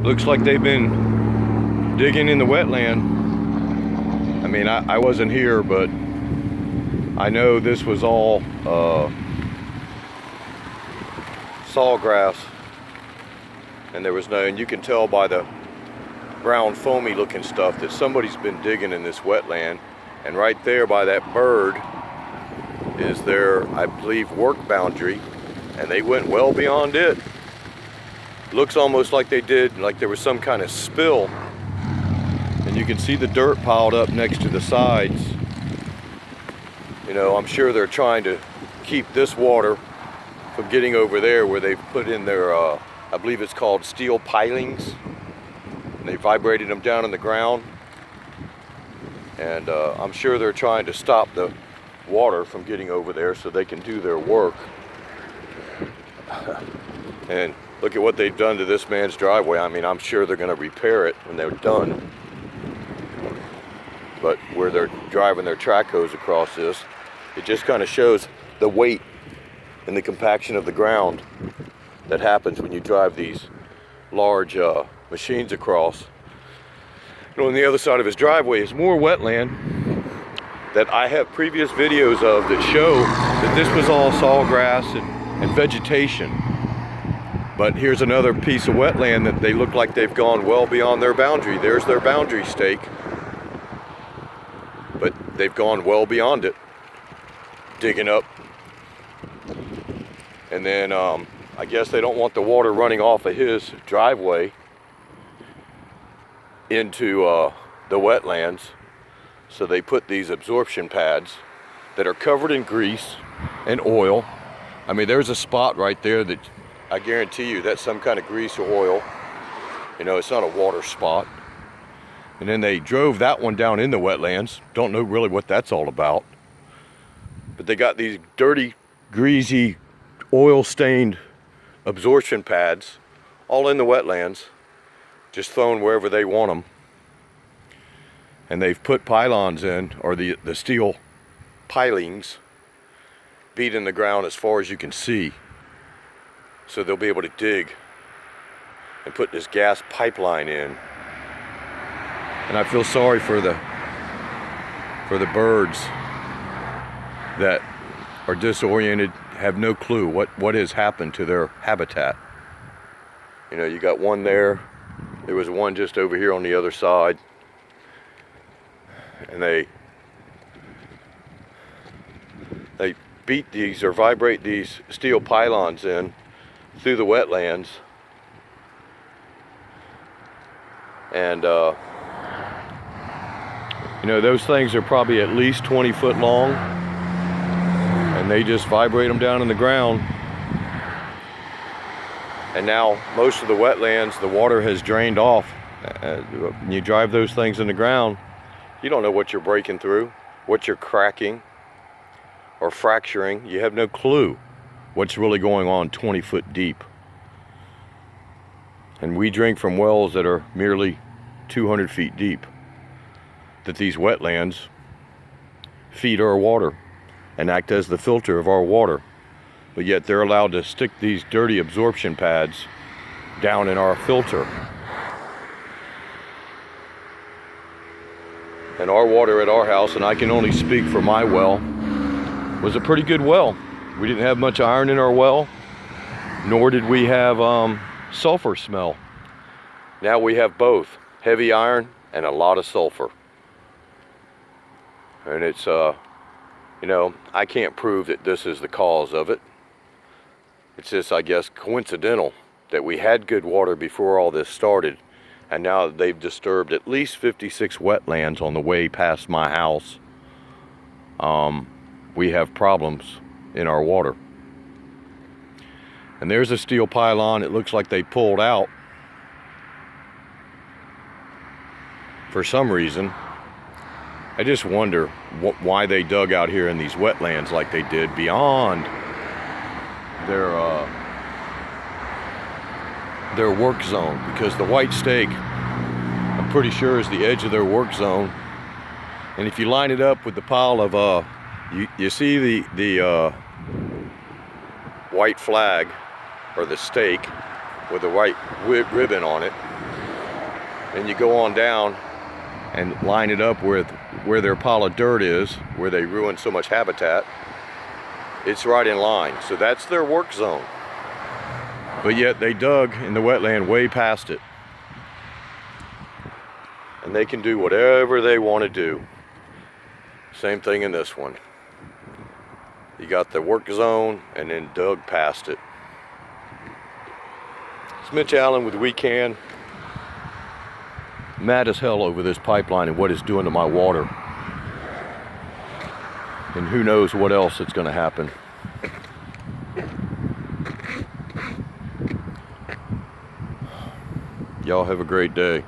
Looks like they've been digging in the wetland. I mean, I wasn't here, but I know this was all sawgrass, and there was no, and you can tell by the brown foamy looking stuff that somebody's been digging in this wetland. And right there by that bird is their, I believe, work boundary, and they went well beyond it. Looks almost like they did, like there was some kind of spill, and you can see the dirt piled up next to the sides. You know, I'm sure they're trying to keep this water from getting over there where they've put in their, I believe it's called steel pilings. And they vibrated them down in the ground. And I'm sure they're trying to stop the water from getting over there so they can do their work. And look at what they've done to this man's driveway. I mean, I'm sure they're going to repair it when they're done. But where they're driving their track hose across this, it just kind of shows the weight and the compaction of the ground that happens when you drive these large machines across. And on the other side of his driveway is more wetland that I have previous videos of that show that this was all sawgrass and vegetation. But here's another piece of wetland that they look like they've gone well beyond their boundary. There's their boundary stake, but they've gone well beyond it, digging up. And then I guess they don't want the water running off of his driveway into the wetlands, so they put these absorption pads that are covered in grease and oil. I mean, there's a spot right there that I guarantee you that's some kind of grease or oil. You know, it's not a water spot. And then they drove that one down in the wetlands. Don't know really what that's all about. But they got these dirty, greasy, oil-stained absorption pads all in the wetlands, just thrown wherever they want them. And they've put pylons in, or the steel pilings, beat in the ground as far as you can see. So they'll be able to dig and put this gas pipeline in. And I feel sorry for the birds that are disoriented, have no clue what has happened to their habitat. You know, you got one there. There was one just over here on the other side. And they beat these or vibrate these steel pylons in through the wetlands. And you know, those things are probably at least 20 foot long, and they just vibrate them down in the ground. And now most of the wetlands, the water has drained off. When you drive those things in the ground, you don't know what you're breaking through, what you're cracking or fracturing. You have no clue what's really going on 20 foot deep. And we drink from wells that are merely 200 feet deep. That these wetlands feed our water and act as the filter of our water. But yet they're allowed to stick these dirty absorption pads down in our filter. And our water at our house, and I can only speak for my well, was a pretty good well. We didn't have much iron in our well, nor did we have sulfur smell. Now we have both, heavy iron and a lot of sulfur. And it's, you know, I can't prove that this is the cause of it. It's just, I guess, coincidental that we had good water before all this started. And now they've disturbed at least 56 wetlands on the way past my house. We have problems in our water. And there's a steel pylon. It looks like they pulled out for some reason. I just wonder why they dug out here in these wetlands like they did beyond their work zone, because the white stake, I'm pretty sure, is the edge of their work zone. And if you line it up with the pile of you see the white flag or the stake with the white ribbon on it, and you go on down and line it up with where their pile of dirt is, where they ruin so much habitat, it's right in line. So that's their work zone. But yet they dug in the wetland way past it. And they can do whatever they want to do. Same thing in this one. You got the work zone and then dug past it. It's Mitch Allen with We Can. Mad as hell over this pipeline and what it's doing to my water. And who knows what else is going to happen. Y'all have a great day.